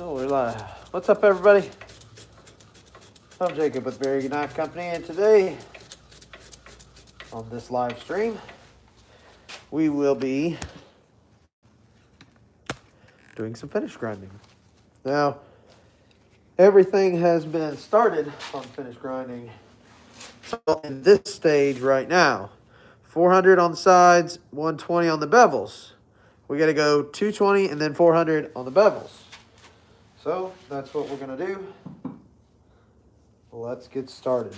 Oh, we're live. What's up, everybody? I'm Jacob with Very Good Knife Company, and today on this live stream, we will be doing some finish grinding. Now, everything has been started on finish grinding. So in this stage right now, 400 on the sides, 120 on the bevels. We got to go 220 and then 400 on the bevels. So that's what we're going to do. Let's get started.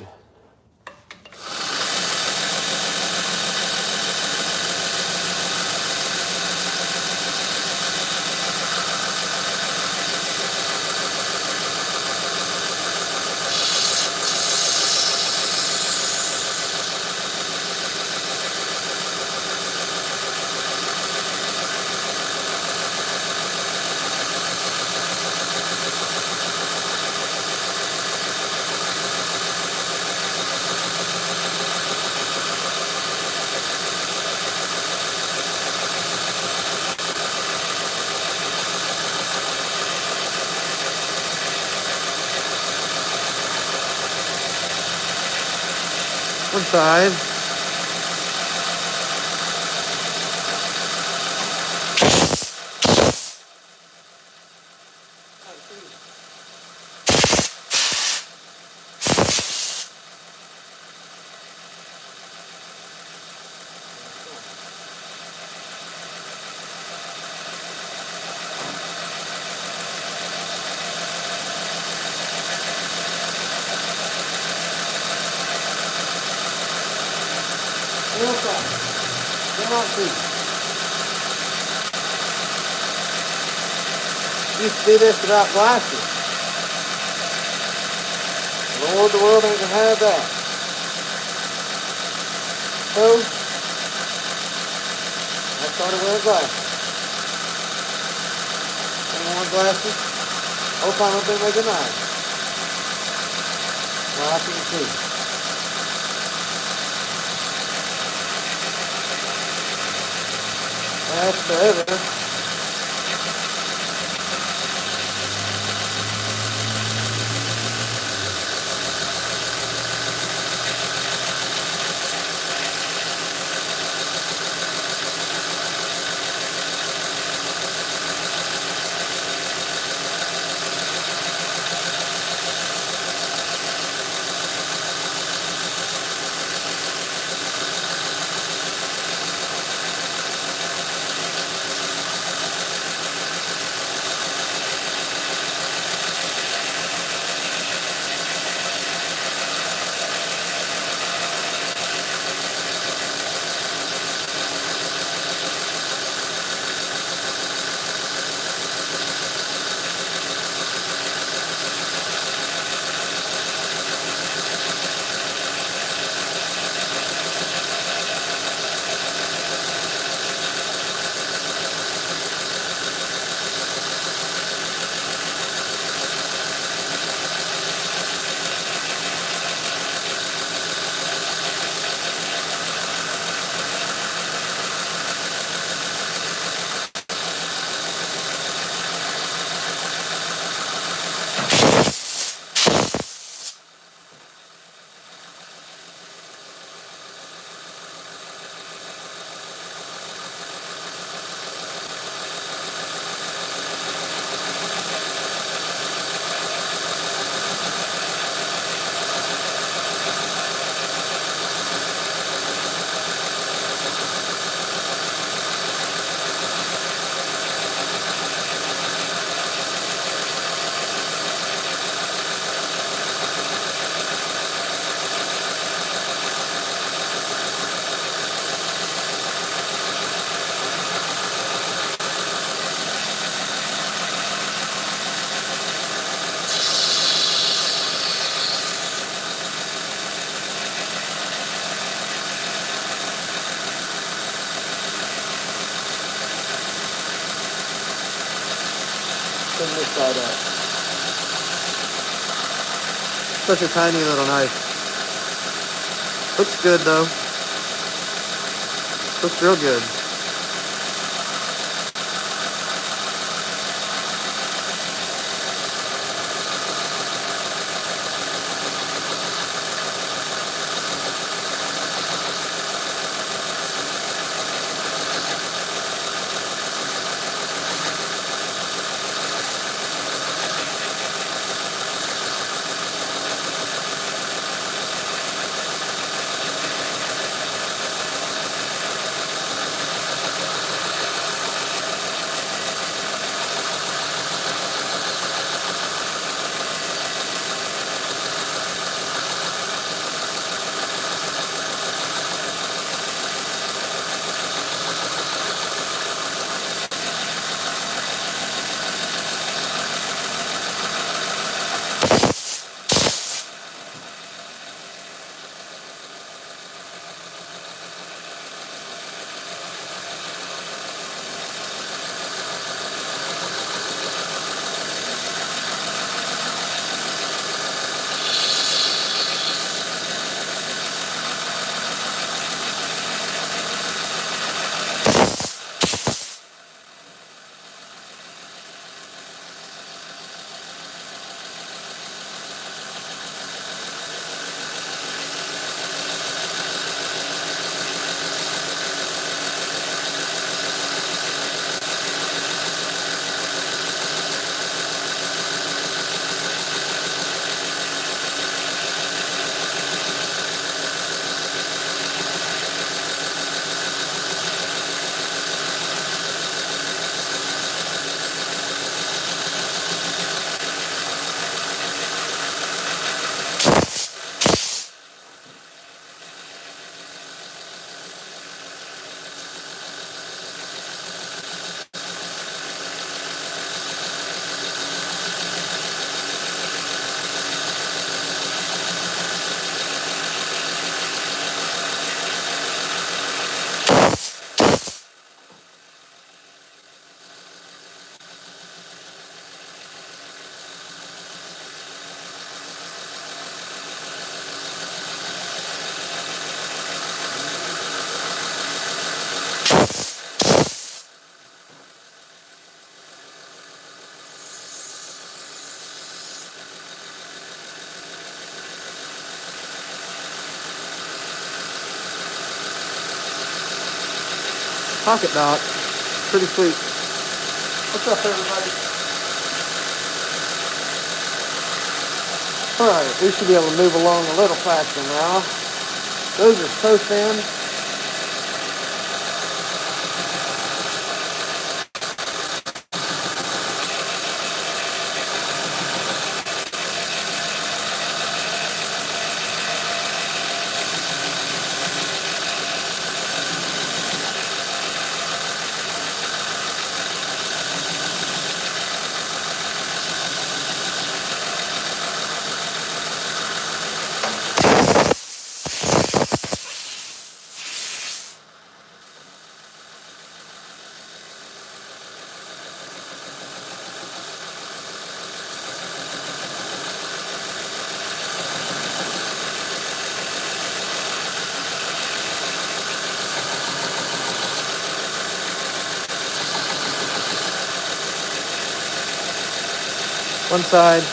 One side. Used to do this without glasses. Lord, the world ain't gonna have that. So, I started wearing glasses. Ain't worn glasses. Whole time I've been making knives. Well, I can see. That's better. Turn this side up. Such a tiny little knife. Looks good though. Looks real good. Pocket dock. Pretty sweet. What's up, everybody? Alright, we should be able to move along a little faster now. Those are so thin. One side.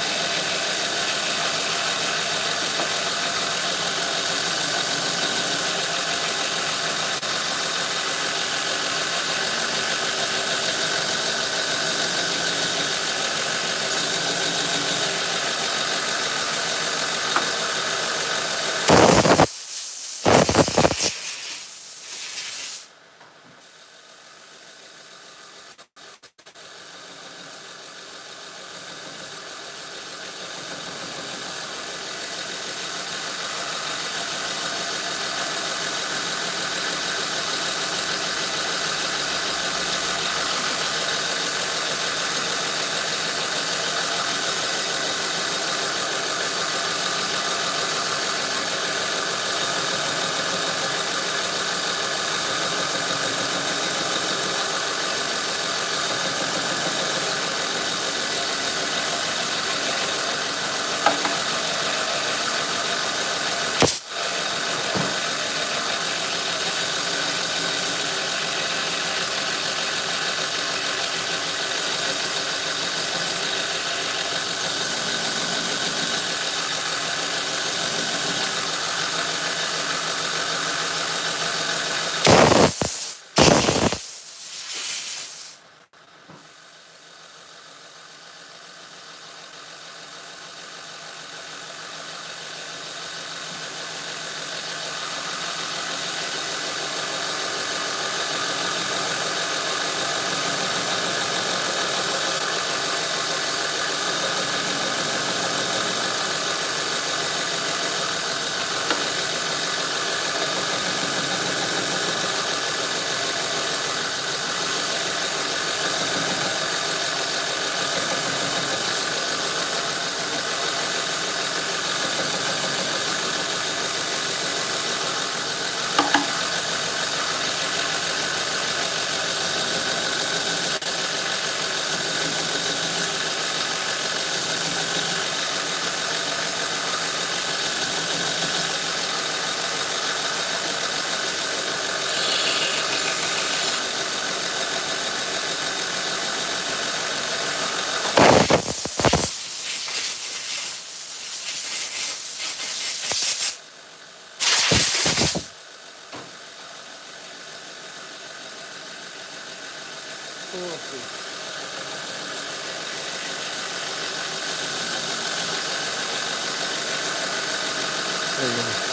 There you go.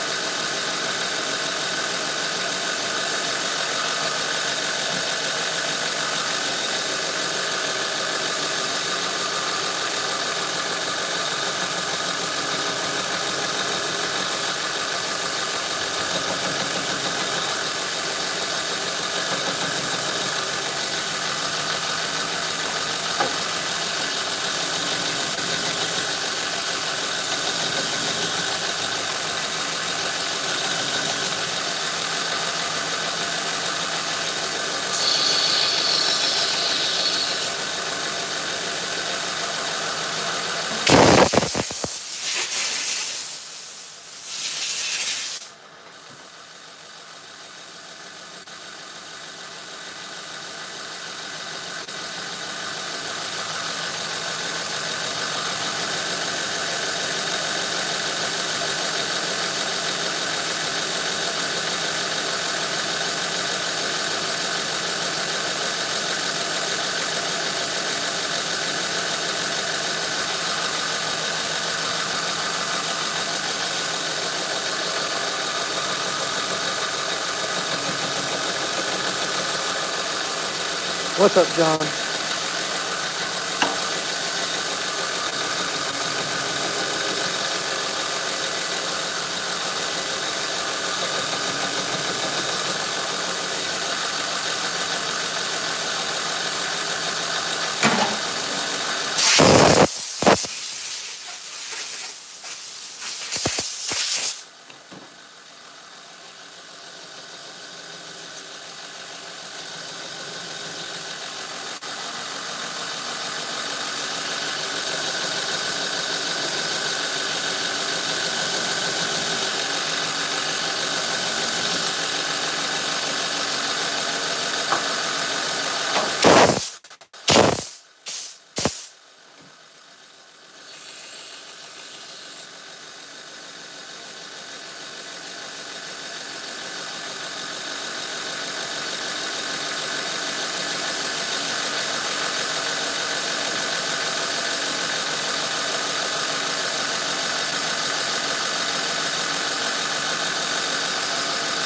What's up, John?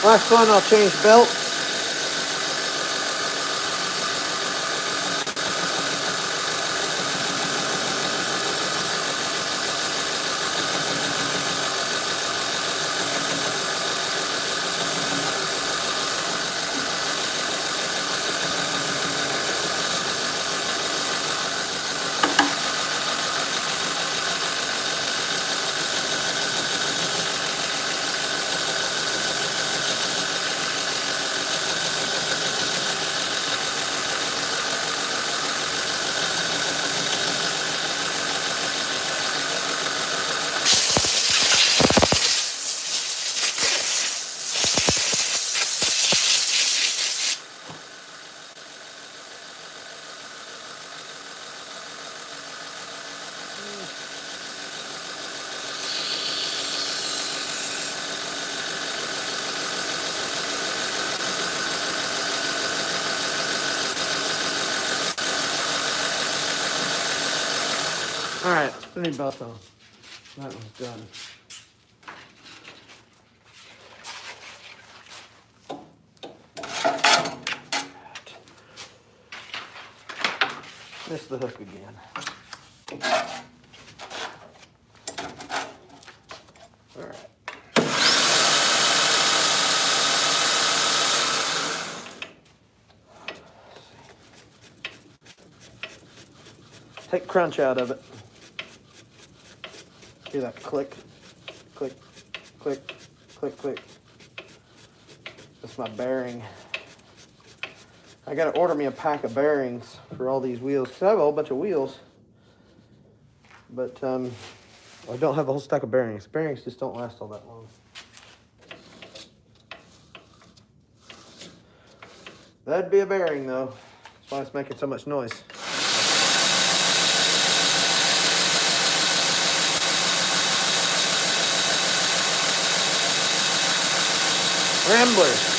Last one, I'll change belt. All right, spinning belt on. That one's done. Missed the hook again. All right. Take crunch out of it. Hear that click, click, click, click, click. That's my bearing. I gotta order me a pack of bearings for all these wheels because I have a whole bunch of wheels, but I don't have a whole stack of bearings. Bearings just don't last all that long. That'd be a bearing though. That's why it's making so much noise. Rambler.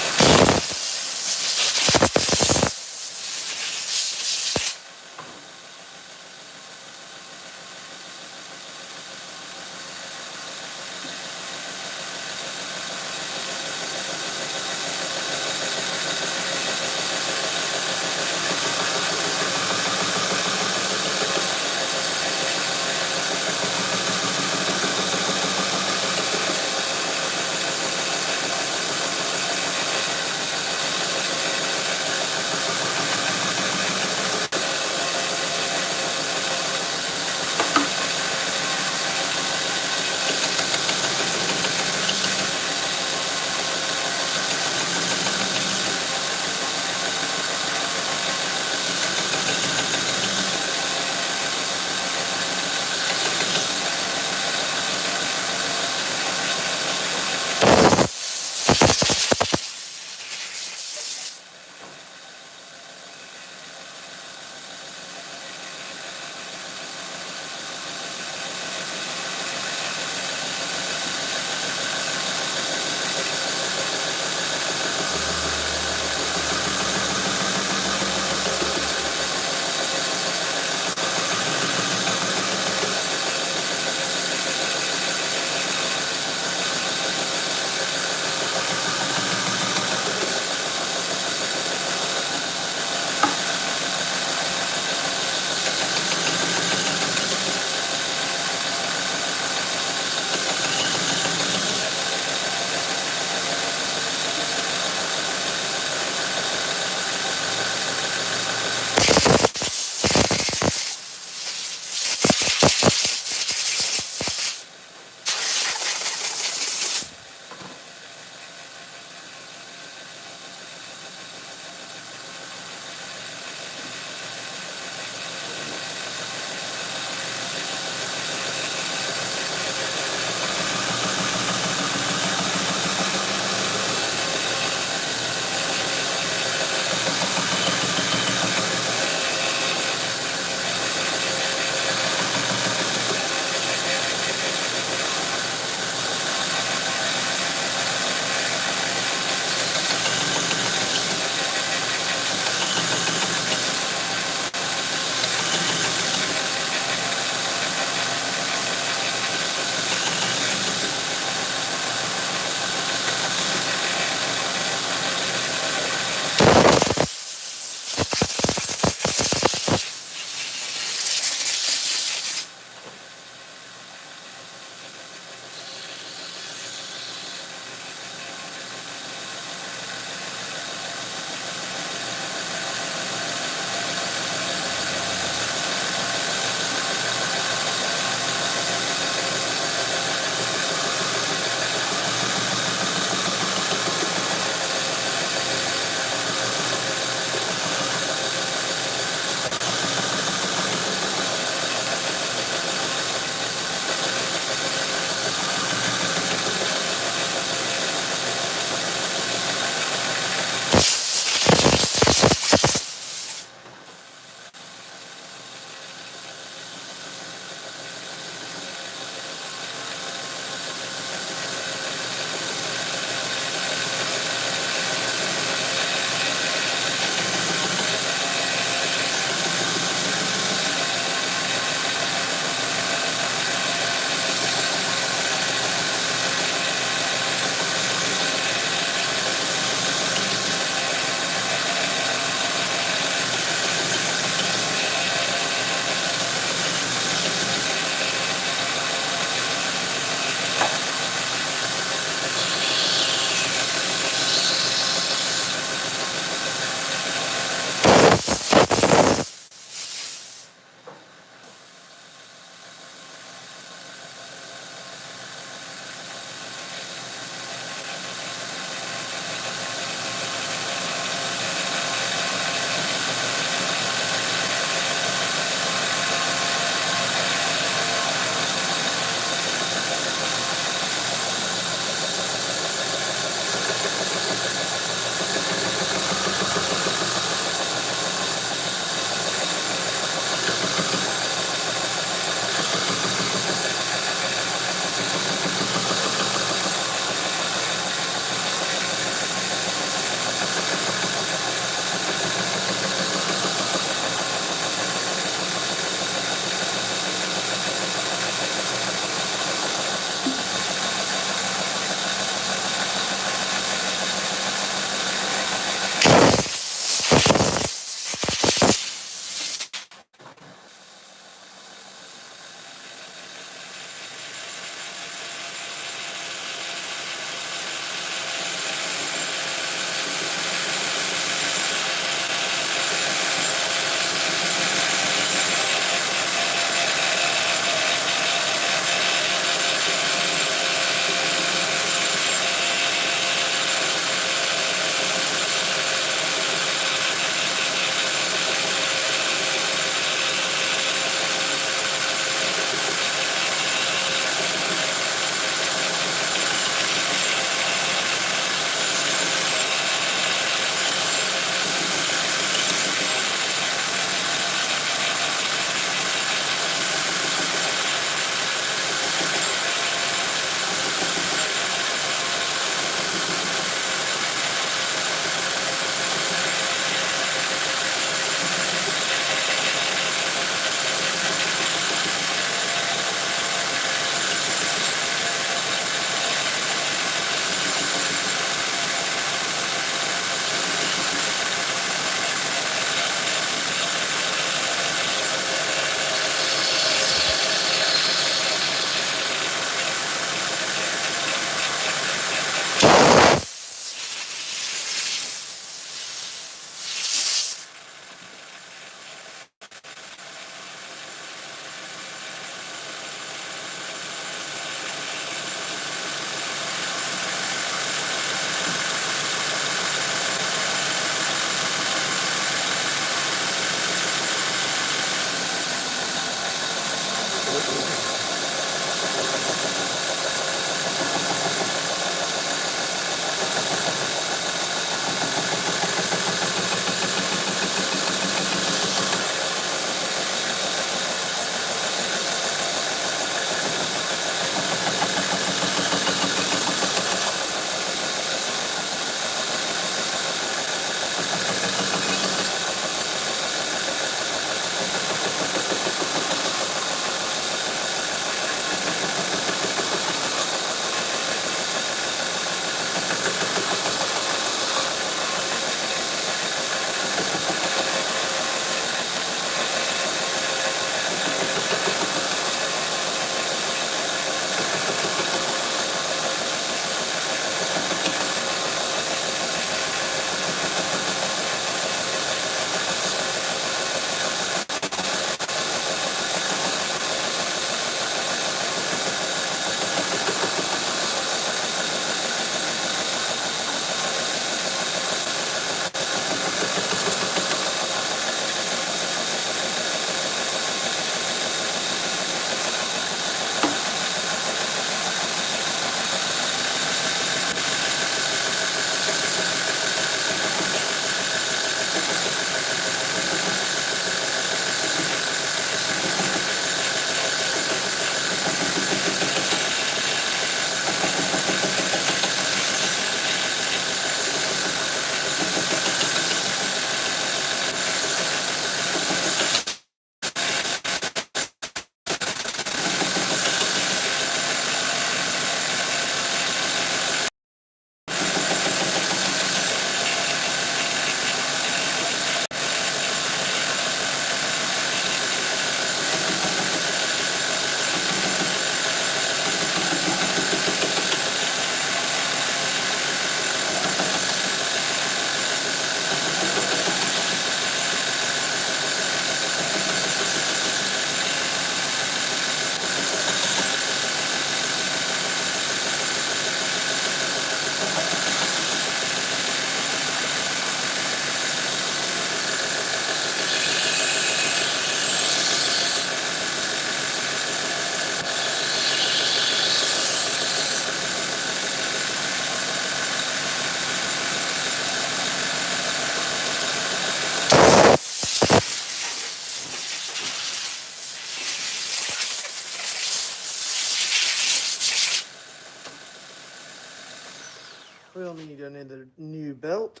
need another new belt.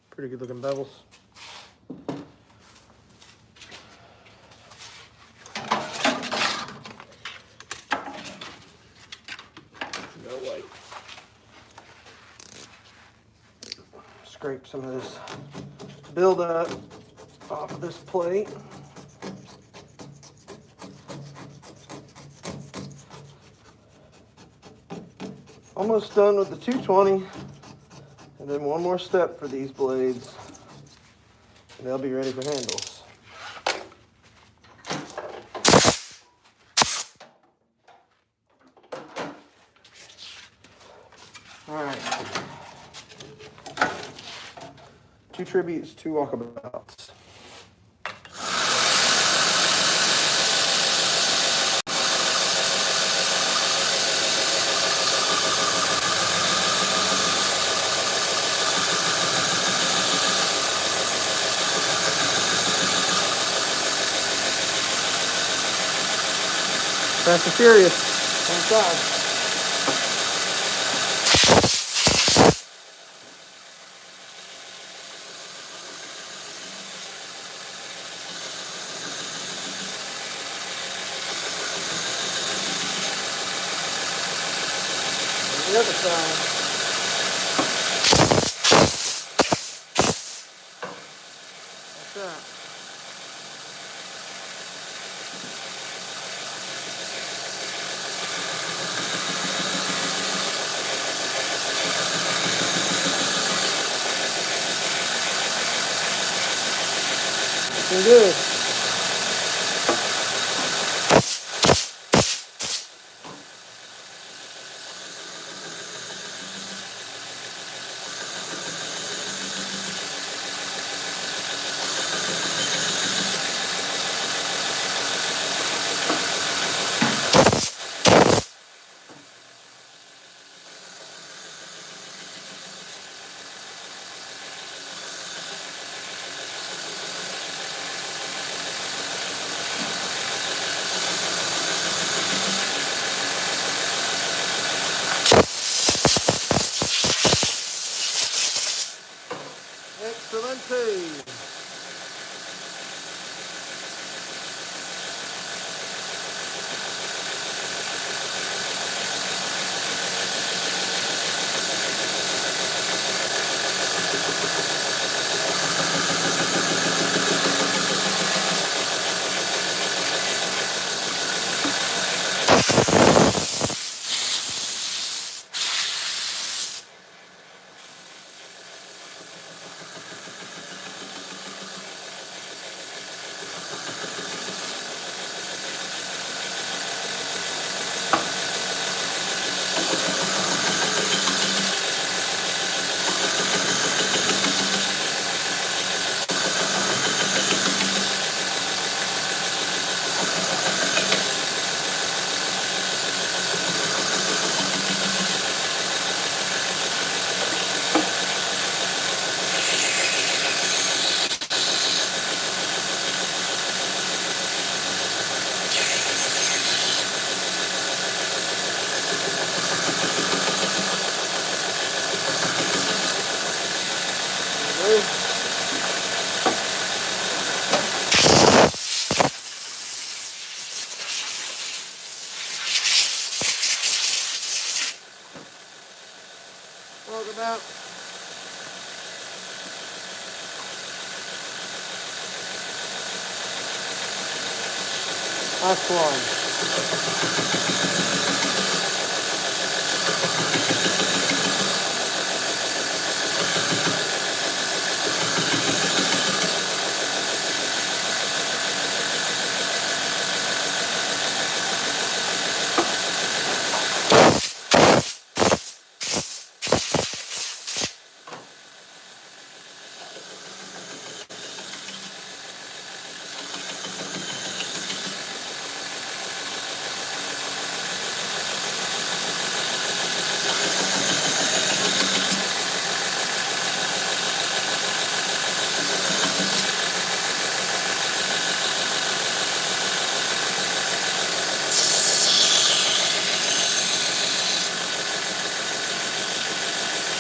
Pretty good looking bevels. No white. Scrape some of this buildup off of this plate. Almost done with the 220, and then one more step for these blades, and they'll be ready for handles. All right, 2 tributes, 2 walkabouts. Fast and Furious, inside. On the other side. That's that. Looking good. Excellent. Welcome out. Last one.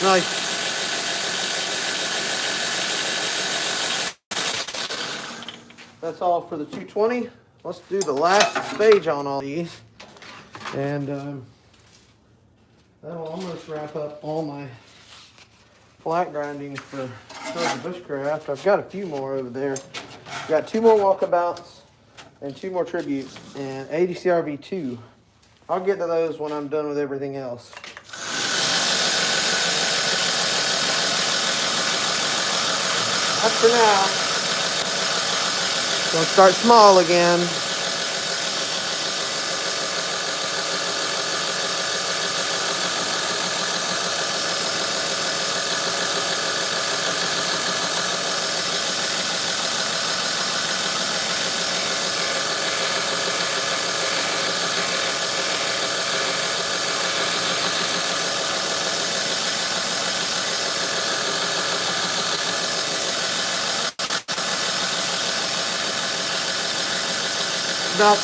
Nice. That's all for the 220. Let's do the last stage on all these. And that'll almost wrap up all my flat grinding for Georgia Bushcraft. I've got a few more over there. I've got 2 more walkabouts and 2 more tributes and 80 CRV2. I'll get to those when I'm done with everything else. That's for now. Gonna start small again. About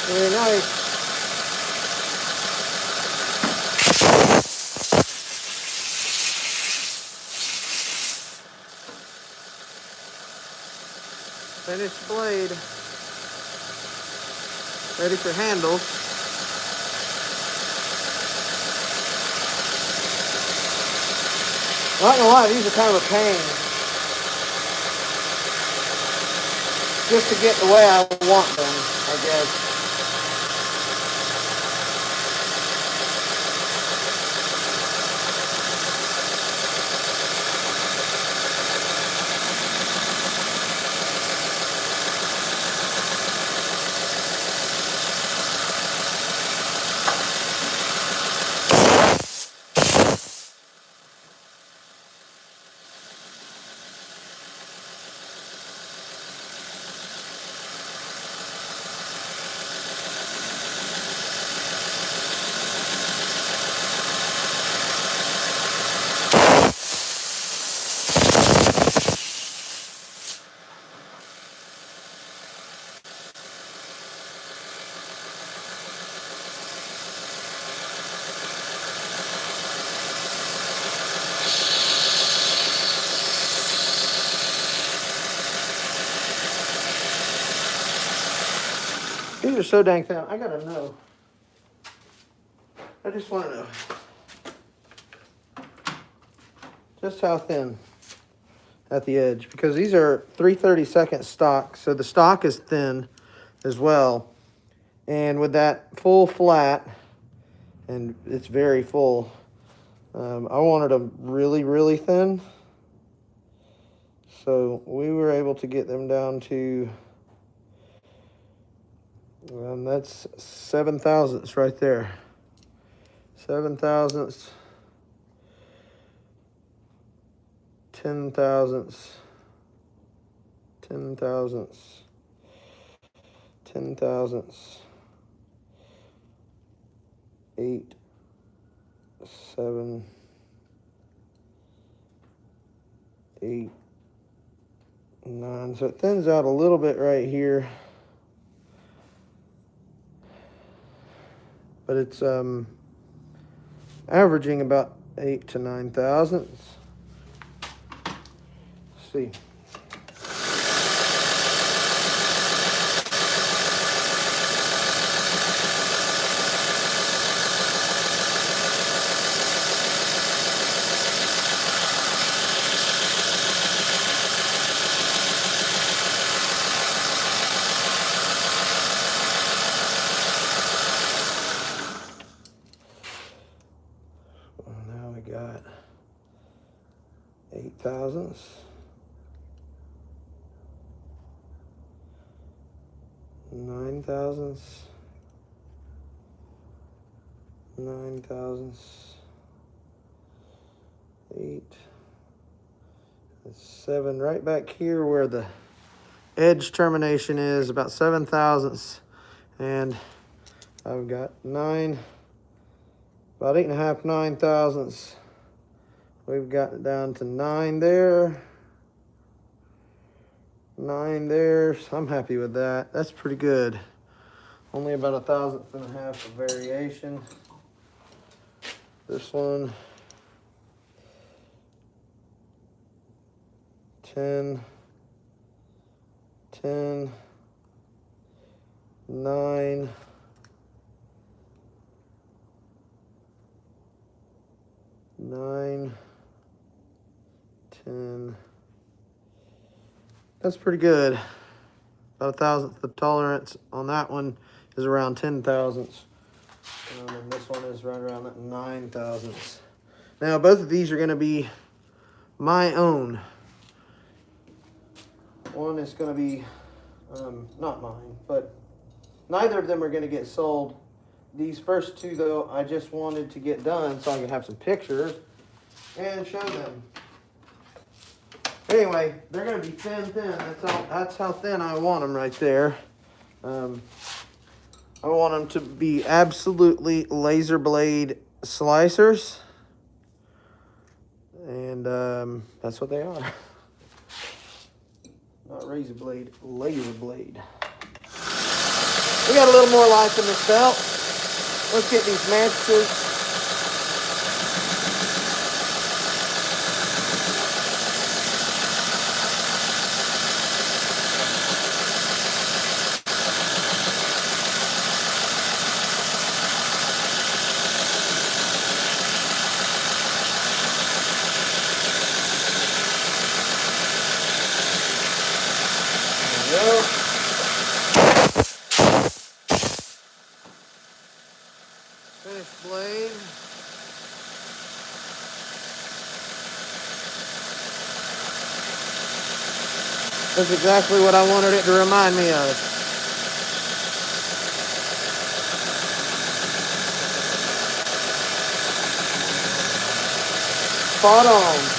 very nice. Finished blade. Ready for handles. Not gonna lie, these are kind of a pain. Just to get the way I want them, I guess. These are so dang thin. I gotta know. I just want to know just how thin at the edge, because these are 3/32 stock, so the stock is thin as well. And with that full flat, and it's very full, I wanted them really, really thin. So we were able to get them down to, that's 7 thousandths right there. 7 thousandths, 10 thousandths, 10 thousandths, 10 thousandths, 8, 7, 8, 9. So it thins out a little bit right here, but it's averaging about 8 to 9 thousandths. Let's see. thousandths. 9 thousandths. 9 thousandths. 8. 7. Right back here where the edge termination is, about 7 thousandths. And I've got 9, about 8.5, 9 thousandths. We've got it down to 9 there. 9 there. So I'm happy with that. That's pretty good. Only about 1.5 thousandths of variation. This one, 10, 10, 9, 9, 10. That's pretty good. About 1,000th of tolerance on that one is around 10 thousandths. And this one is right around at 9 thousandths. Now, both of these are going to be my own. One is going to be not mine, but neither of them are going to get sold. These first two, though, I just wanted to get done so I can have some pictures and show them. Anyway, they're going to be thin. That's how thin I want them right there. I want them to be absolutely laser blade slicers. And that's what they are. Not razor blade, laser blade. We got a little more life in this belt. Let's get these mattresses. Finished blade. That's exactly what I wanted it to remind me of. Spot on.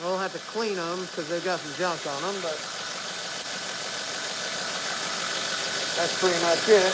We'll have to clean them because they've got some junk on them, but that's pretty much it.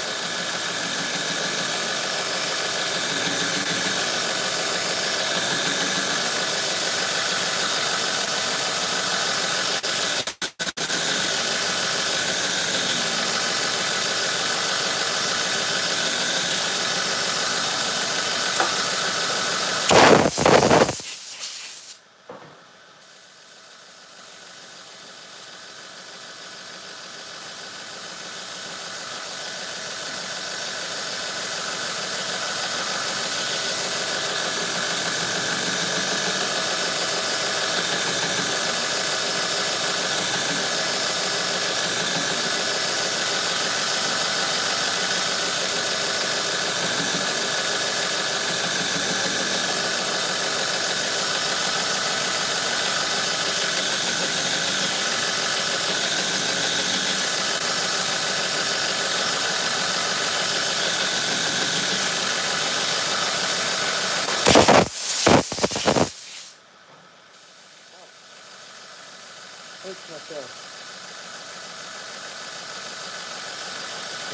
Myself.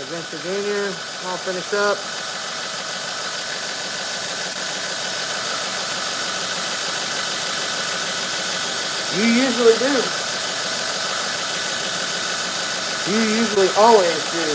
Adventure Junior, all finished up. You usually do. You usually always do.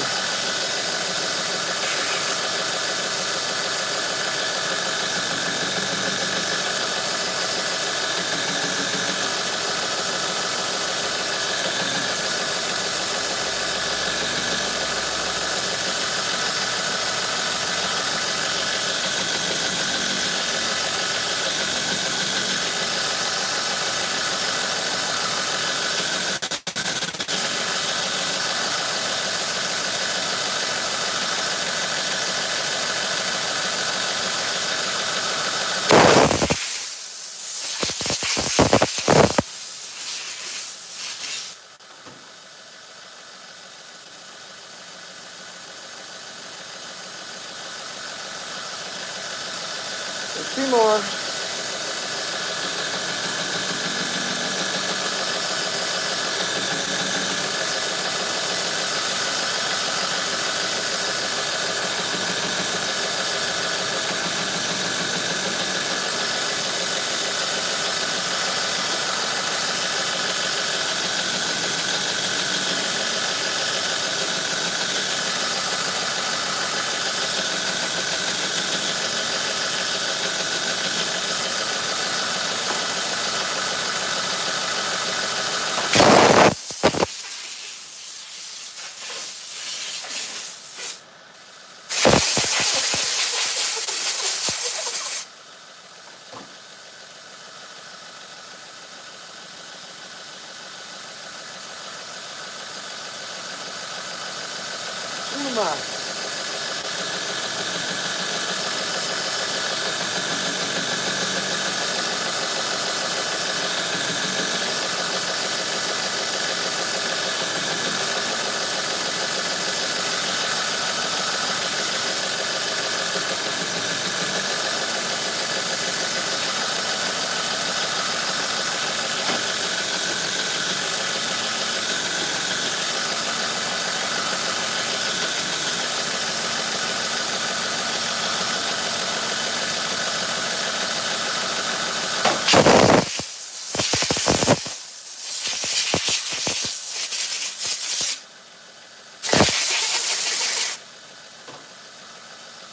much.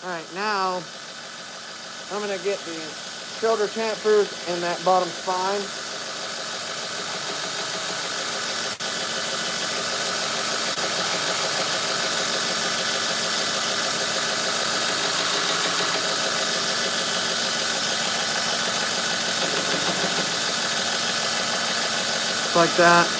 Alright, now I'm going to get the shoulder chamfers in that bottom spine. Like that.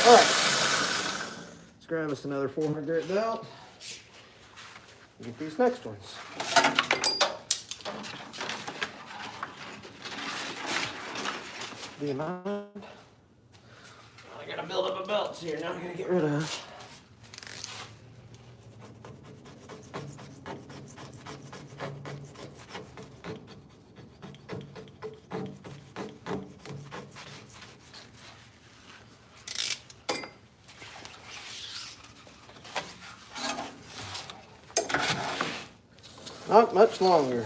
Alright, let's grab us another 400 grit belt and get these next ones. Do you mind? I gotta build up a belts here now. I'm gonna get rid of. Not much longer.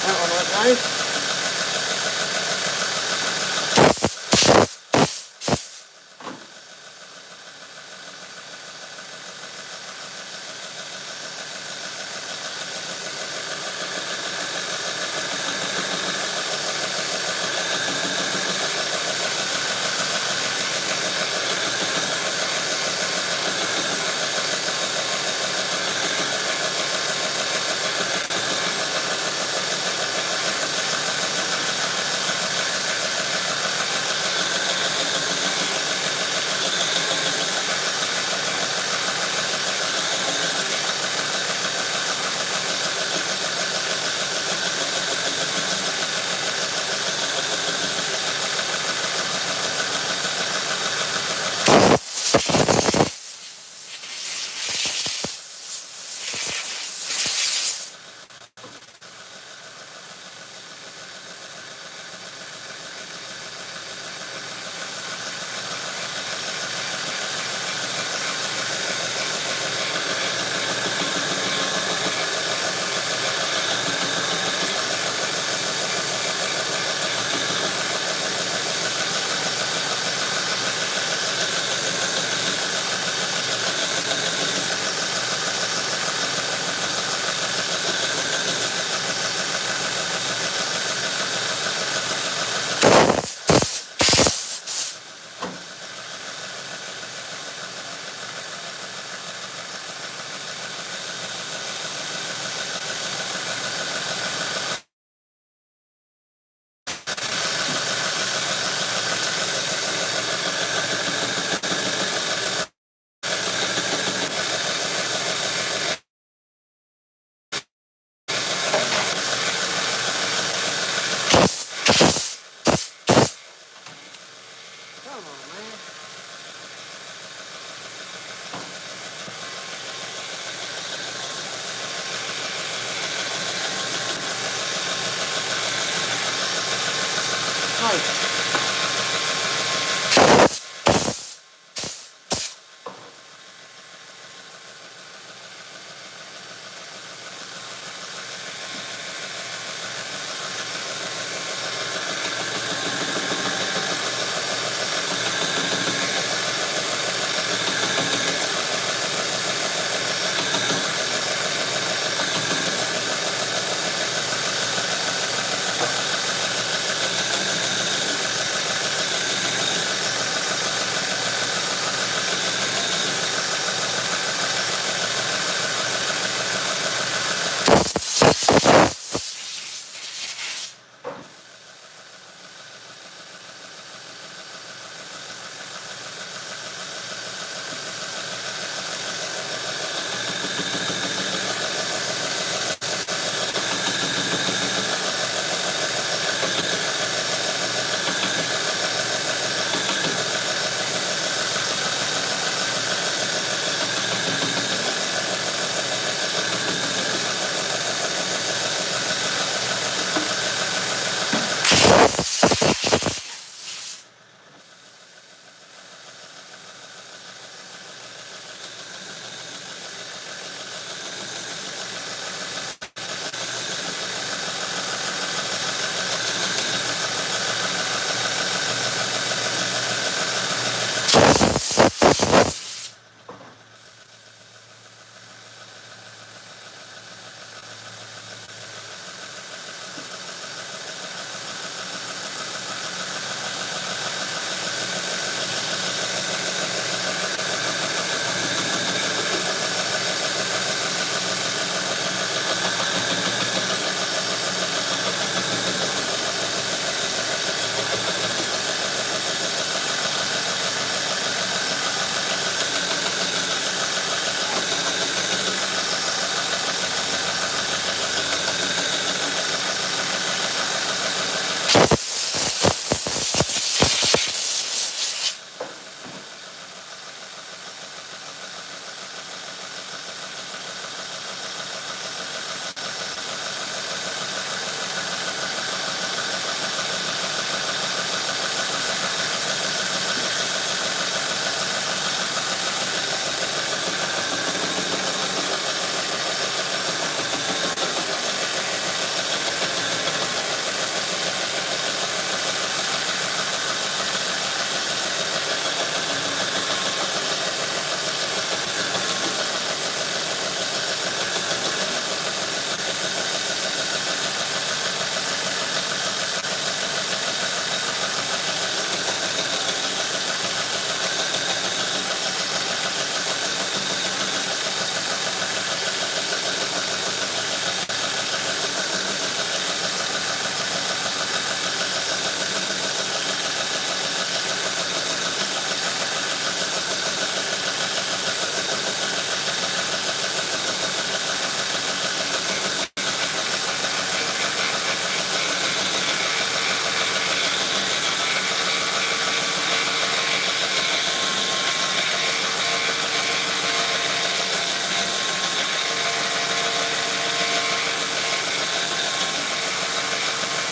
That one looked nice. nice.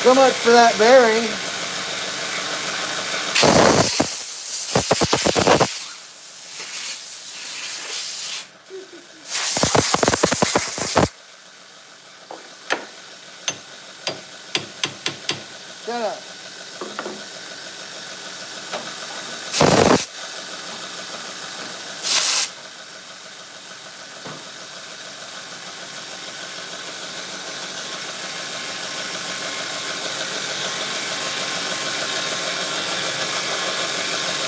So much for that bearing. Shut up.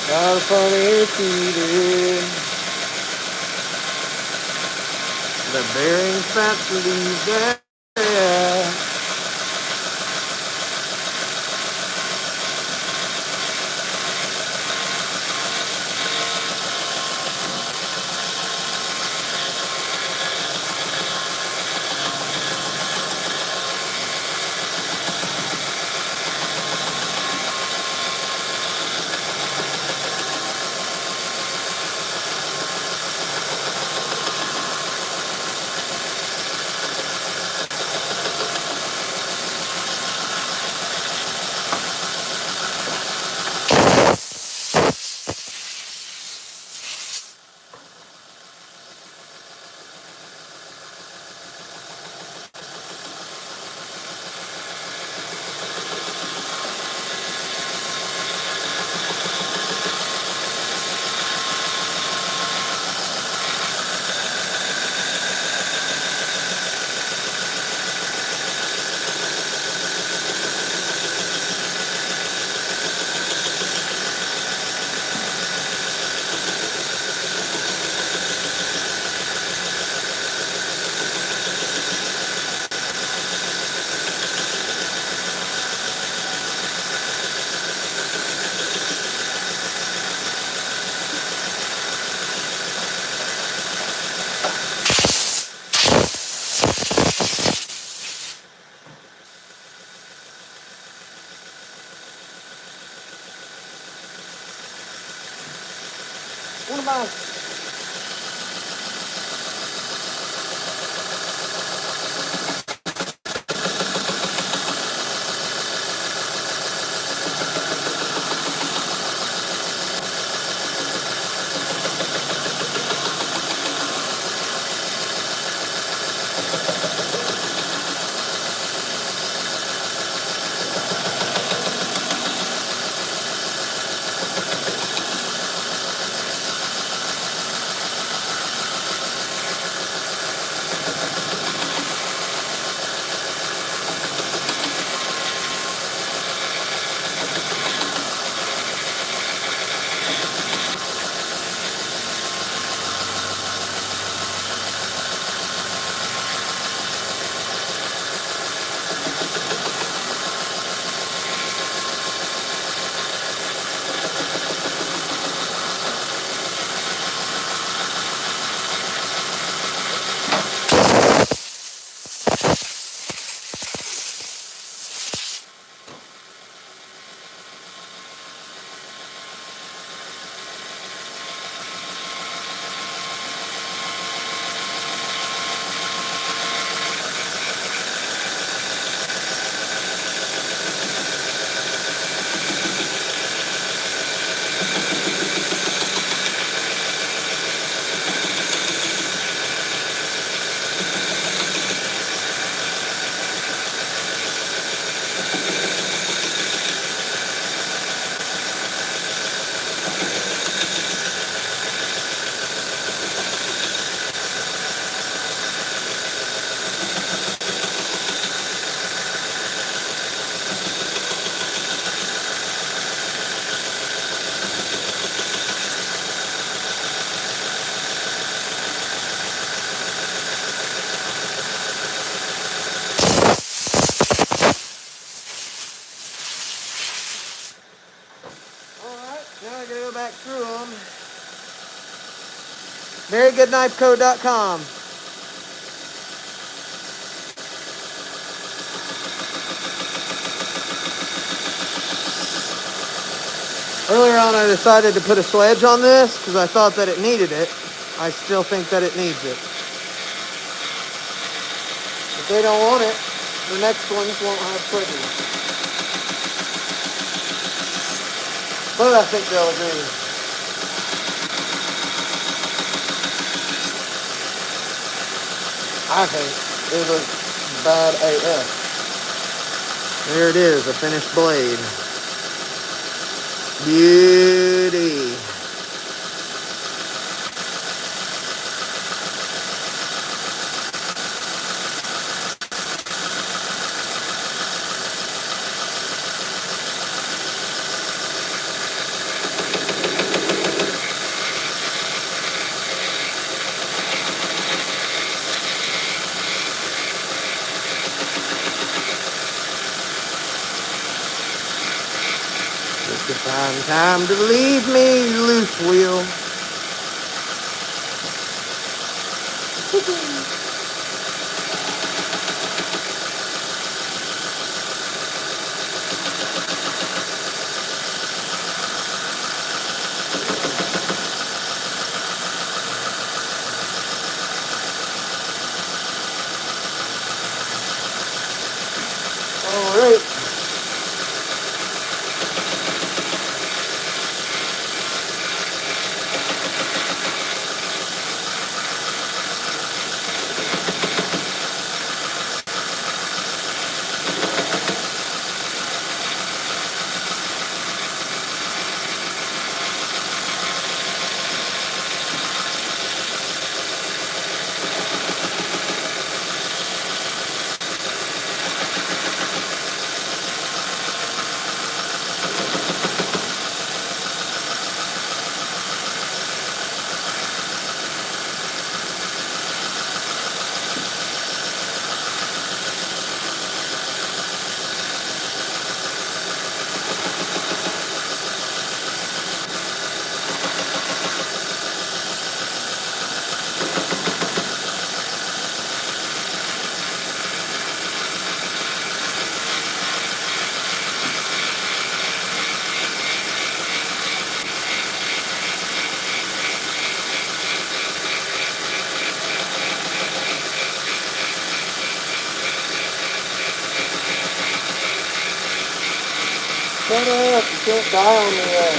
Got a funny feeling. The bearing fat leaves there. my. Now I gotta go back through them. VeryGoodKnifeCo.com. Earlier on, I decided to put a sledge on this because I thought that it needed it. I still think that it needs it. If they don't want it, the next ones won't have sledges. But I think they'll agree. I think it looks bad AF. There it is, a finished blade. Beauty. Time to leave me loose, wheel. All right. Shut up! You can't die on me yet.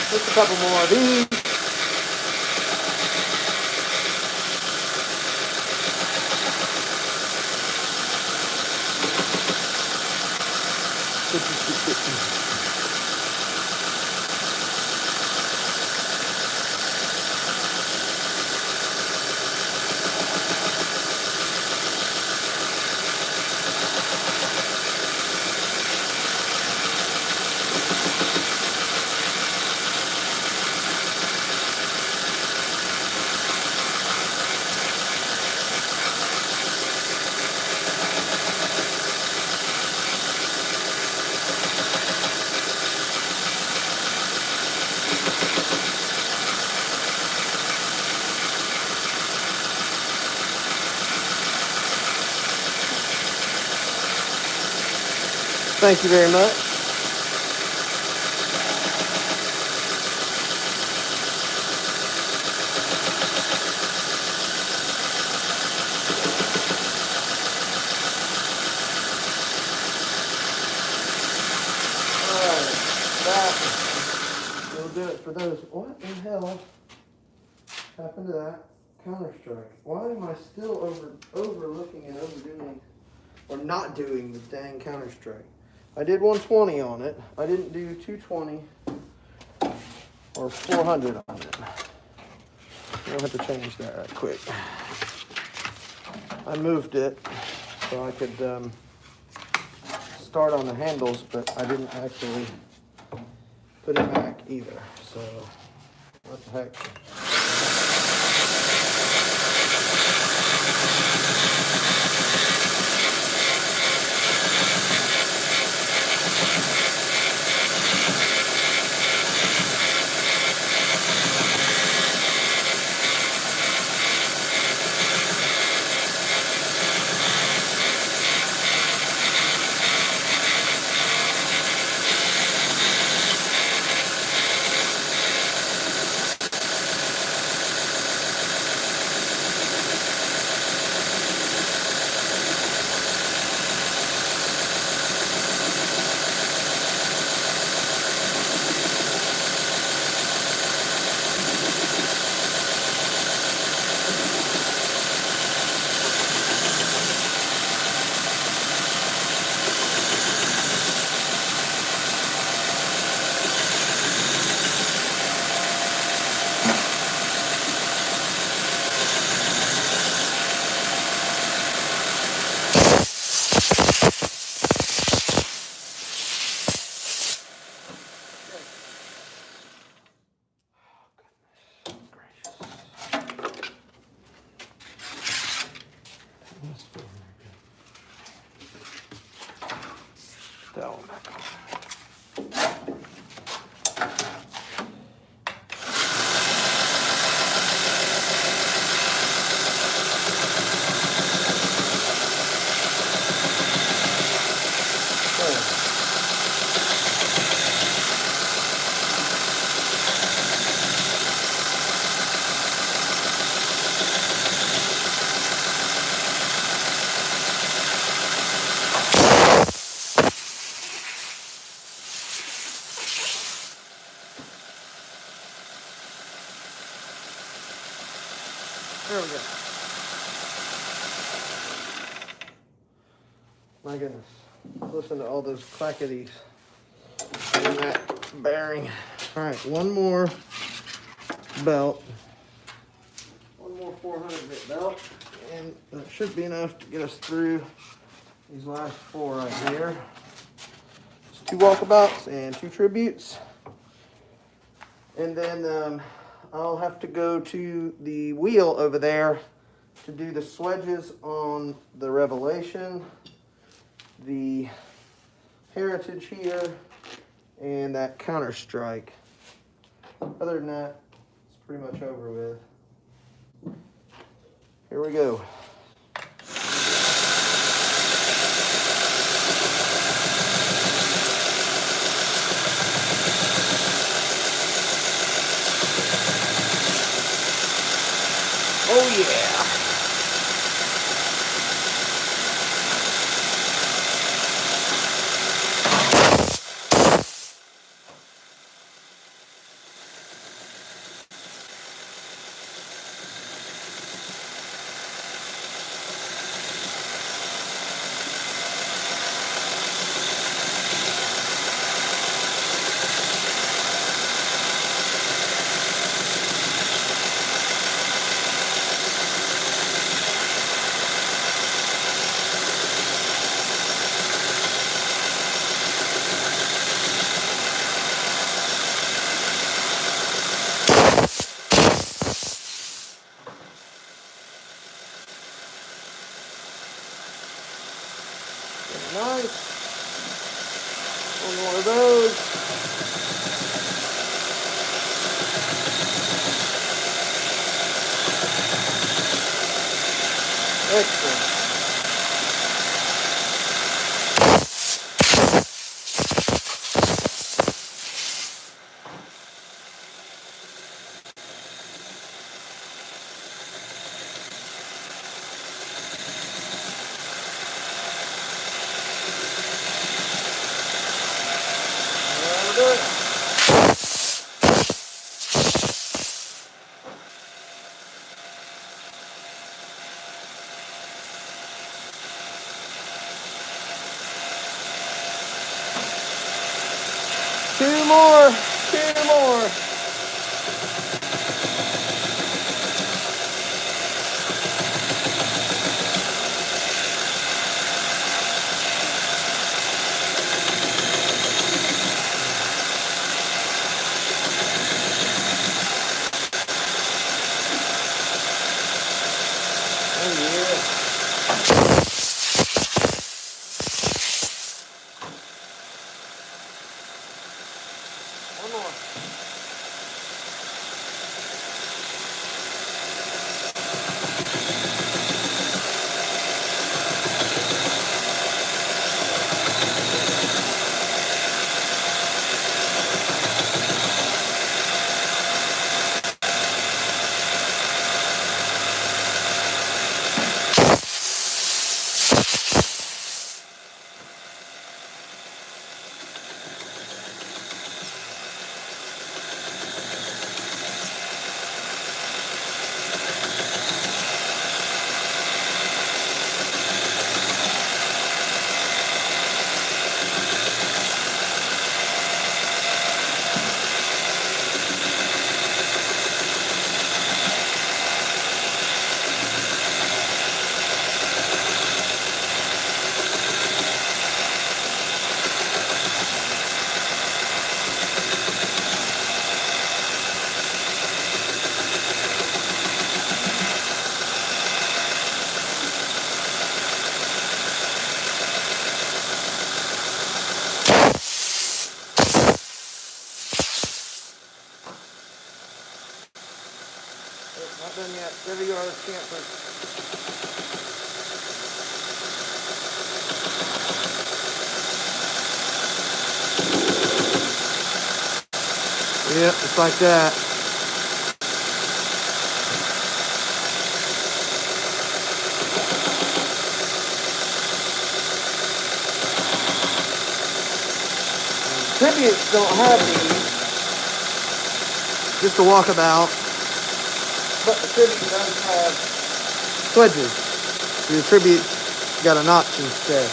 Just a couple more of these. Thank you very much. Alright, that will do it for those. What the hell happened to that Counter-Strike? Why am I still overlooking and overdoing or not doing the dang Counter-Strike? I did 120 on it. I didn't do 220 or 400 on it. I'll have to change that right quick. I moved it so I could start on the handles, but I didn't actually put it back either. So, what the heck? That one back on. There we go. My goodness. Listen to all those clackities in that bearing. All right, one more belt. One more 400 bit belt. And that should be enough to get us through these last four right here. It's 2 walkabouts and 2 tributes. And then I'll have to go to the wheel over there to do the swedges on the Revelation, the Heritage here, and that Counter-Strike. Other than that, it's pretty much over with. Here we go. Oh yeah. Excellent. That'll do it. Two more. Oh yeah. One more. Not done yet. There you are, camper. Yep, just like that. Tributes don't have these. Just a walkabout. But the Tribute does have swedges. The Tribute's got a notch instead.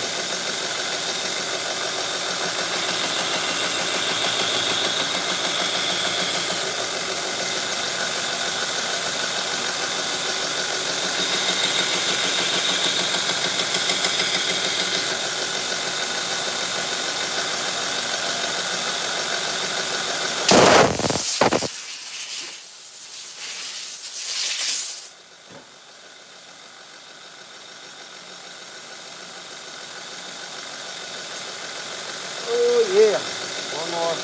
Oh yeah, one more.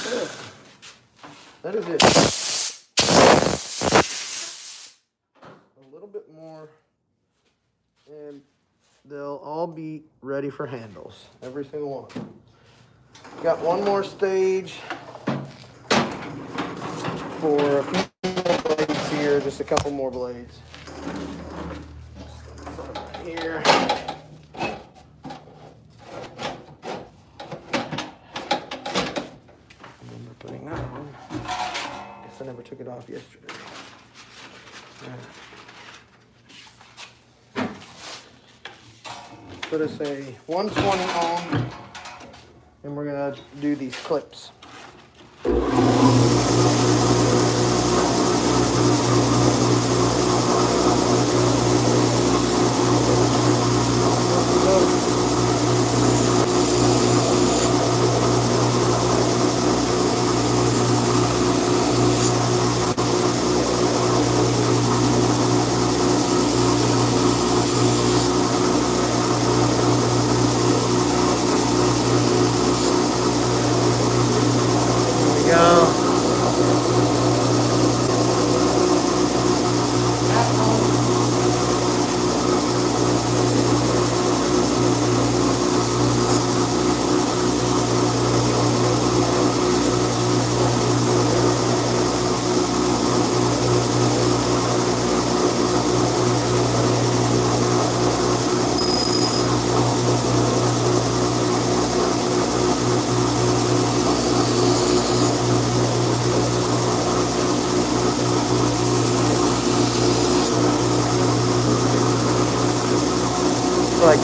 Good. That is it. A little bit more, and they'll all be ready for handles. Every single one. Got one more stage for a few more blades here, just a couple more blades. Right here. Remember putting that on. Guess I never took it off yesterday. Put us a 120 on, and we're gonna do these clips.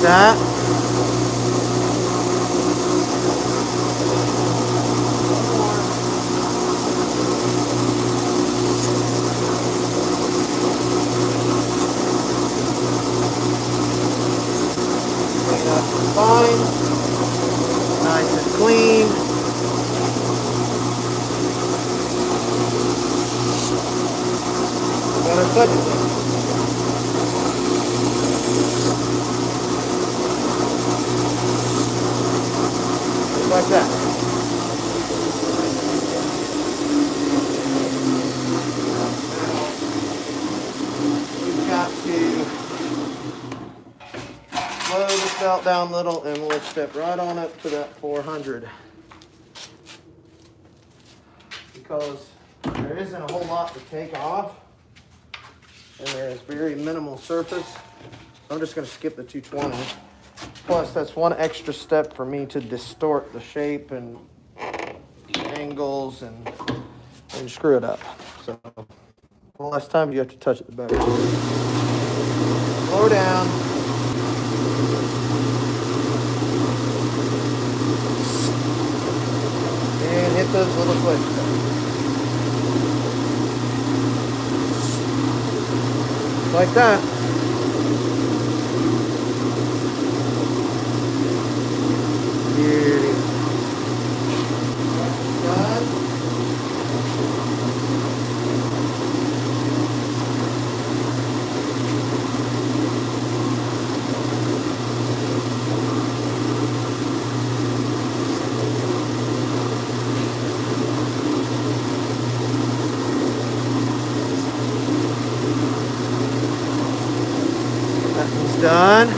that. Clean up the spine. Nice and clean. Better touch it. Just like that. We've got to slow this belt down a little, and we'll step right on up to that 400. Because there isn't a whole lot to take off, and there is very minimal surface. I'm just going to skip the 220. Plus, that's one extra step for me to distort the shape and angles and screw it up. So, the less time you have to touch it, the better. Slow down. And hit those little clicks. Like that. Beauty. Done. That one's done.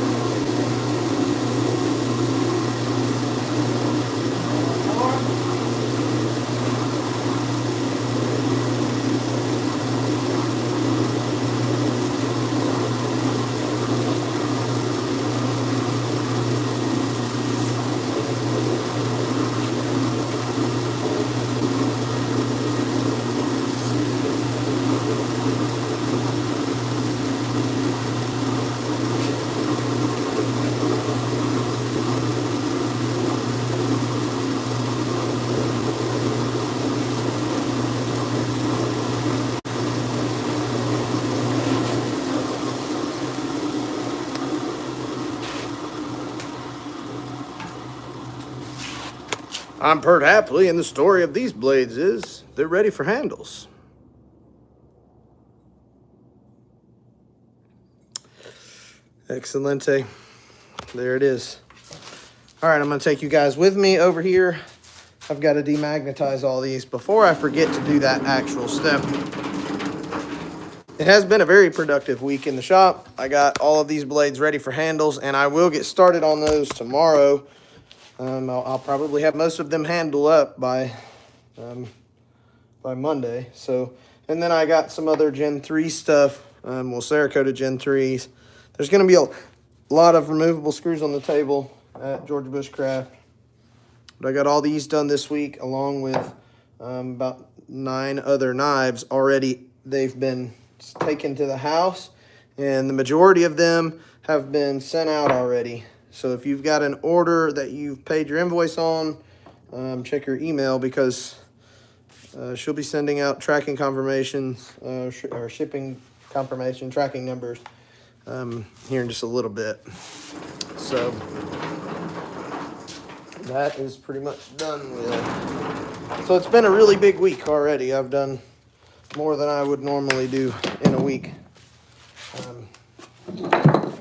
I'm pert happily, and the story of these blades is they're ready for handles. Excelente. There it is. All right, I'm going to take you guys with me over here. I've got to demagnetize all these before I forget to do that actual step. It has been a very productive week in the shop. I got all of these blades ready for handles, and I will get started on those tomorrow. I'll probably have most of them handle up by Monday. So, and then I got some other Gen 3 stuff. We'll Cerakote Gen 3s. There's going to be a lot of removable screws on the table at Georgia Bushcraft. But I got all these done this week, along with about 9 other knives already. They've been taken to the house, and the majority of them have been sent out already. So if you've got an order that you've paid your invoice on, check your email, because she'll be sending out tracking confirmations, or shipping confirmation, tracking numbers here in just a little bit. So that is pretty much done with. So it's been a really big week already. I've done more than I would normally do in a week.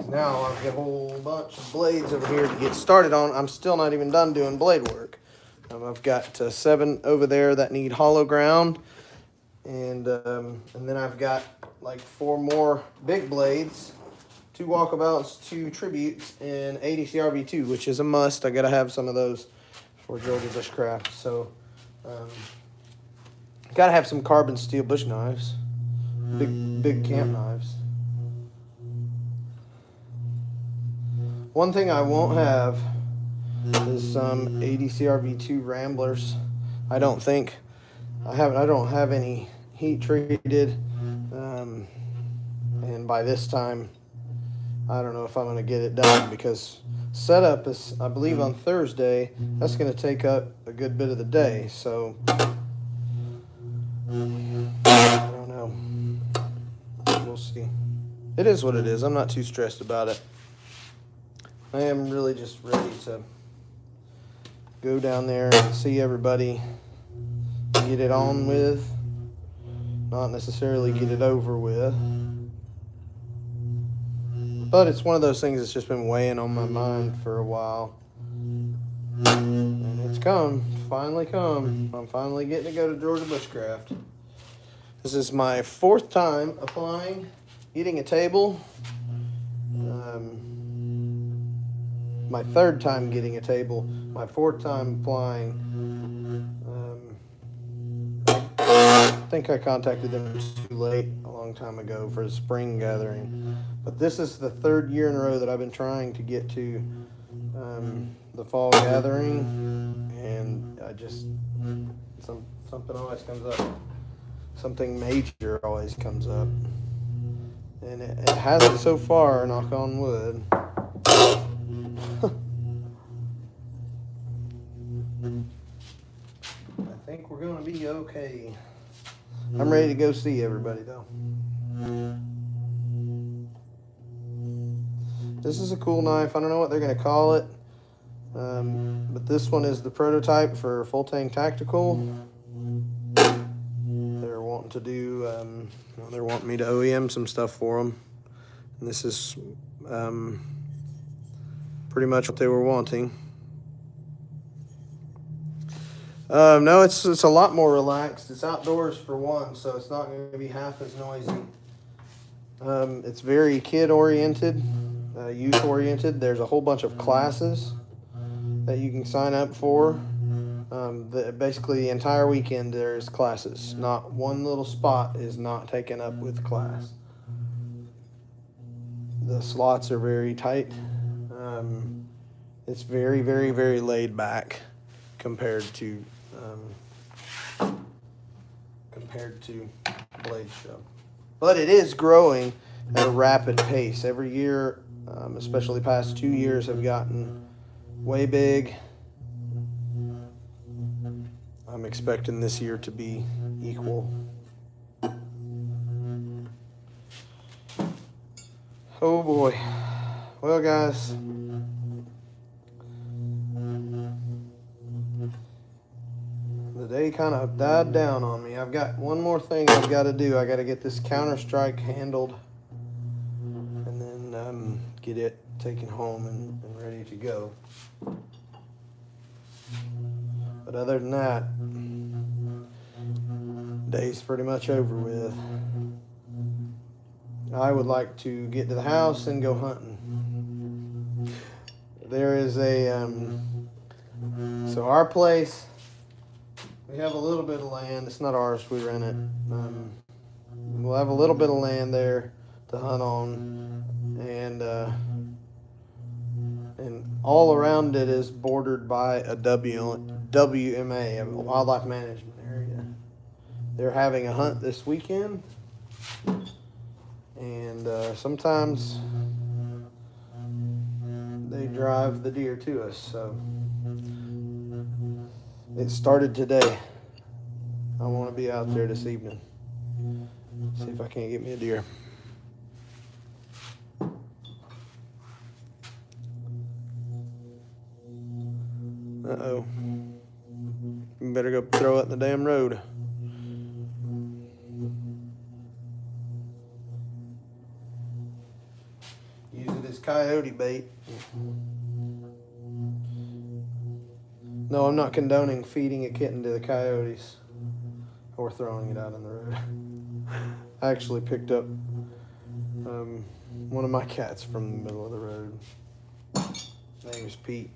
Now I've got a whole bunch of blades over here to get started on. I'm still not even done doing blade work. I've got 7 over there that need hollow ground, and then I've got like 4 more big blades, 2 walkabouts, 2 tributes, and 80 CRV2, which is a must. I gotta have some of those for Georgia Bushcraft. So gotta have some carbon steel bush knives, big camp knives. One thing I won't have is some 80 CRV2 Ramblers. I don't think I don't have any heat treated, and by this time I don't know if I'm going to get it done because setup is, I believe, on Thursday. That's going to take up a good bit of the day. So I don't know. We'll see. It is what it is. I'm not too stressed about it. I am really just ready to go down there and see everybody, get it on with, not necessarily get it over with. But it's one of those things that's just been weighing on my mind for a while. And it's come, finally come. I'm finally getting to go to Georgia Bushcraft. This is my 4th time applying, eating a table. My 3rd time getting a table. My 4th time applying. I think I contacted them too late a long time ago for the spring gathering. But this is the 3rd year in a row that I've been trying to get to the fall gathering, and I just something always comes up. Something major always comes up, and it hasn't so far. Knock on wood. I think we're gonna be okay. I'm ready to go see everybody though. This is a cool knife. I don't know what they're gonna call it, but this one is the prototype for Full Tank Tactical. They're wanting to do, they're wanting me to OEM some stuff for them, and this is pretty much what they were wanting. No, it's a lot more relaxed. It's outdoors for one, so it's not going to be half as noisy. It's very kid-oriented, youth-oriented. There's a whole bunch of classes that you can sign up for. Basically, the entire weekend there's classes. Not one little spot is not taken up with class. The slots are very tight. It's very, very, very laid back compared to Blade Show. But it is growing at a rapid pace. Every year, especially the past 2 years, have gotten way big. I'm expecting this year to be equal. Oh boy. Well, guys, the day kind of died down on me. I've got one more thing I've got to do. I got to get this Counter-Strike handled and then get it taken home and ready to go. But other than that, day's pretty much over with. I would like to get to the house and go hunting. There is so our place, we have a little bit of land. It's not ours, we rent it. We'll have a little bit of land there to hunt on, and all around it is bordered by a WMA, a wildlife management area. They're having a hunt this weekend, and sometimes they drive the deer to us. So it started today. I want to be out there this evening. See if I can't get me a deer. Uh-oh. You better go throw it in the damn road. Use it as coyote bait. No, I'm not condoning feeding a kitten to the coyotes or throwing it out on the road. I actually picked up one of my cats from the middle of the road. His name is Pete.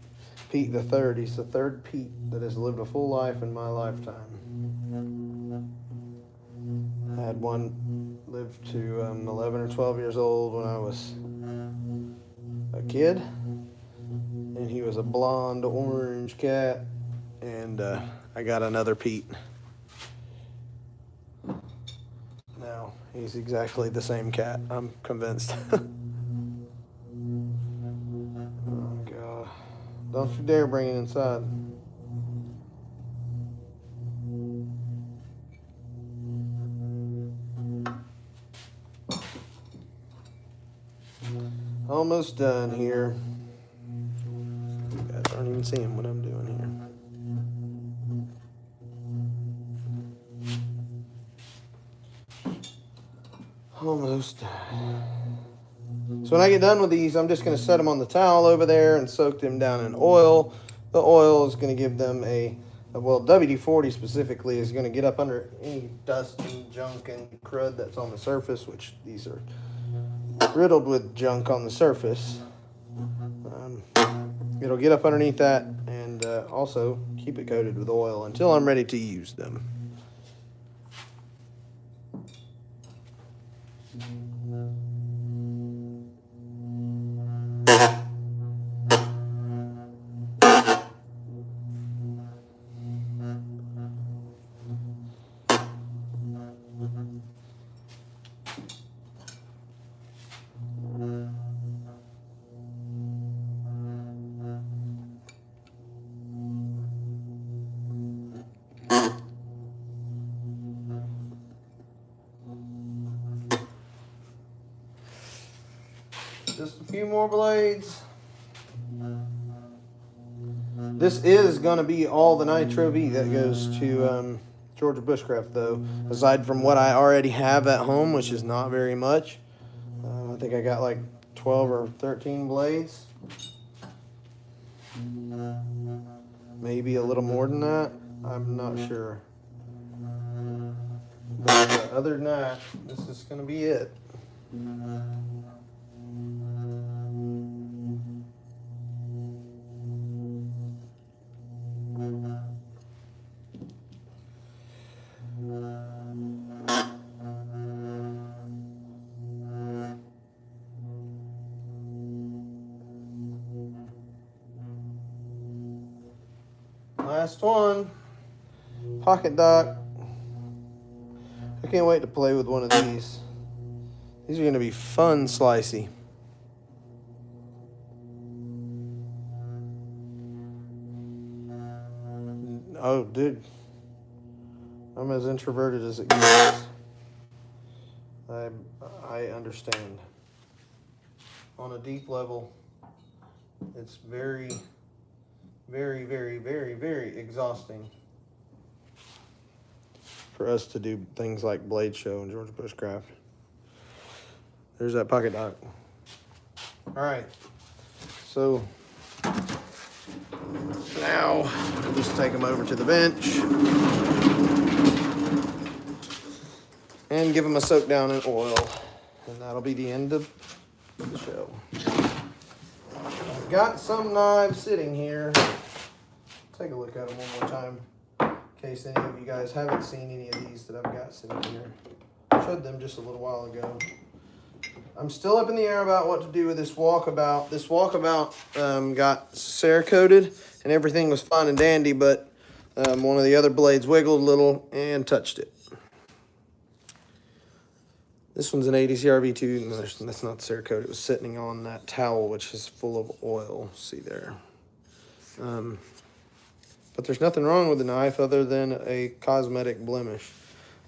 Pete the third. He's the 3rd Pete that has lived a full life in my lifetime. I had one live to 11 or 12 years old when I was a kid, and he was a blonde orange cat, and I got another Pete. Now he's exactly the same cat, I'm convinced. Don't you dare bring it inside. Almost done here. You guys aren't even seeing what I'm doing here. Almost done. So when I get done with these, I'm just going to set them on the towel over there and soak them down in oil. The oil is going to give them well, WD-40 specifically is going to get up under any dust and junk and crud that's on the surface, which these are riddled with junk on the surface. It'll get up underneath that and also keep it coated with oil until I'm ready to use them. Just a few more blades. This is going to be all the Nitro V that goes to Georgia Bushcraft, though, aside from what I already have at home, which is not very much. I think I got like 12 or 13 blades. Maybe a little more than that. I'm not sure. But other than that, this is going to be it. Last one, pocket dock. I can't wait to play with one of these. These are going to be fun slicey. Oh, dude. I'm as introverted as it gets. I understand. On a deep level, it's very, very, very, very, very exhausting for us to do things like Blade Show and Georgia Bushcraft. There's that pocket dock. All right, so now we'll just take them over to the bench and give them a soak down in oil, and that'll be the end of the show. I've got some knives sitting here. Take a look at them one more time in case any of you guys haven't seen any of these that I've got sitting here. I showed them just a little while ago. I'm still up in the air about what to do with this walkabout. This walkabout got Cerakoted and everything was fine and dandy, but one of the other blades wiggled a little and touched it. This one's an 80 CRV2. No, that's not Cerakoted. It was sitting on that towel, which is full of oil. See there. But there's nothing wrong with the knife other than a cosmetic blemish.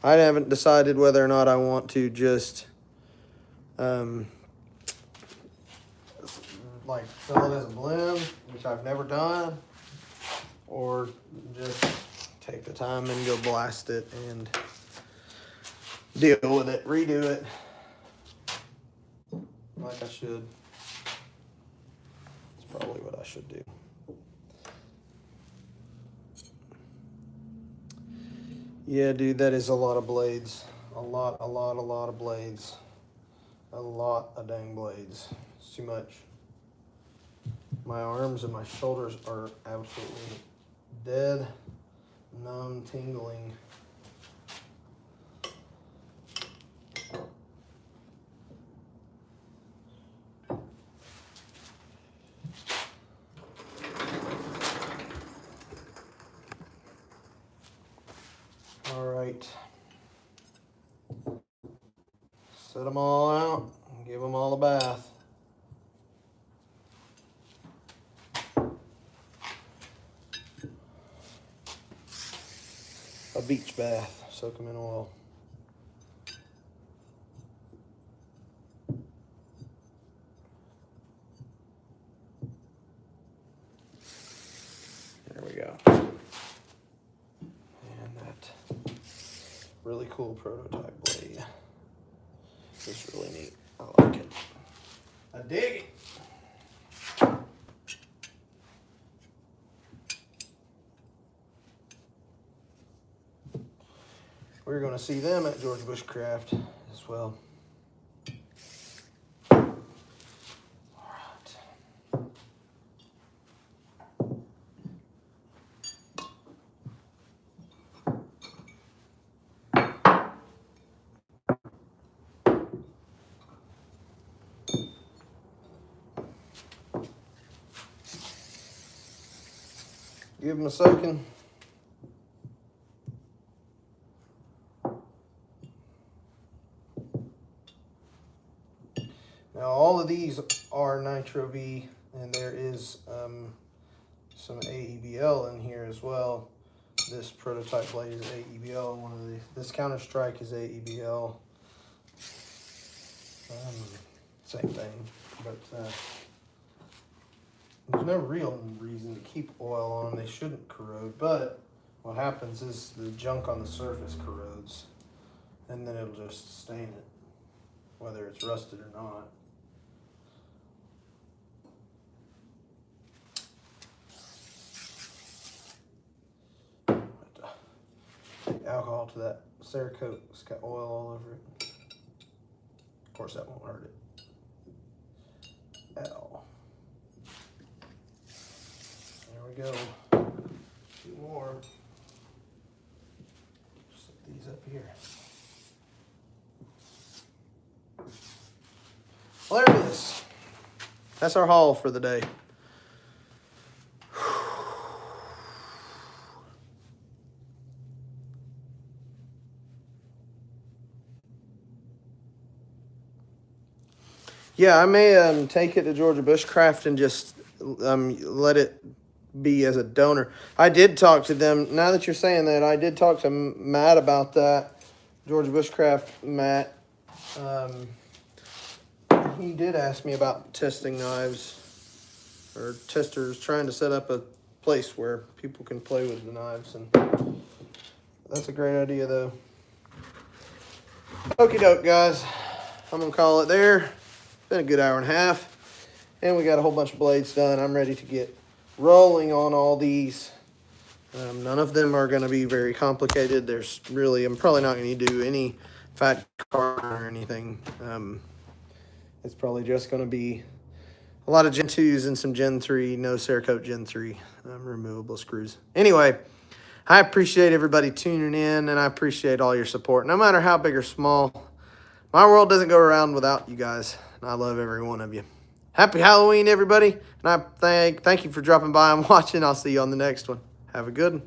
I haven't decided whether or not I want to just like fill it as a blend, which I've never done, or just take the time and go blast it and deal with it, redo it like I should. It's probably what I should do. Yeah, dude, that is a lot of blades. A lot of blades. A lot of dang blades. It's too much. My arms and my shoulders are absolutely dead, numb, tingling. All right. Set them all out and give them all a bath. beach bath. Soak them in oil. There we go. And that really cool prototype blade. It's really neat. I like it. I dig it. We're going to see them at George Bush Craft as well. All right. Give them a soaking. Now all of these are Nitro V, and there is some AEBL in here as well. This prototype blade is AEBL. One of this Counter Strike is AEBL. Same thing, but there's no real reason to keep oil on. They shouldn't corrode, but what happens is the junk on the surface corrodes, and then it'll just stain it, whether it's rusted or not. Take alcohol to that Cerakote. It's got oil all over it. Of course, that won't hurt it at all. There we go. 2 more. Set these up here. Well, there it is. That's our haul for the day. Yeah, I may take it to Georgia Bushcraft and just let it be as a donor. I did talk to them. Now that you're saying that, I did talk to Matt about that. Georgia Bushcraft, Matt. He did ask me about testing knives, or testers, trying to set up a place where people can play with the knives, and that's a great idea, though. Okie doke, guys. I'm gonna call it there. Been a good hour and a half, and we got a whole bunch of blades done. I'm ready to get rolling on all these. None of them are going to be very complicated. I'm probably not going to do any fat car or anything. It's probably just going to be a lot of Gen 2s and some Gen 3, no Cerakote Gen 3 removable screws. Anyway, I appreciate everybody tuning in, and I appreciate all your support, no matter how big or small. My world doesn't go around without you guys. I love every one of you. Happy Halloween, everybody. And I thank you for dropping by and watching. I'll see you on the next one. Have a good one.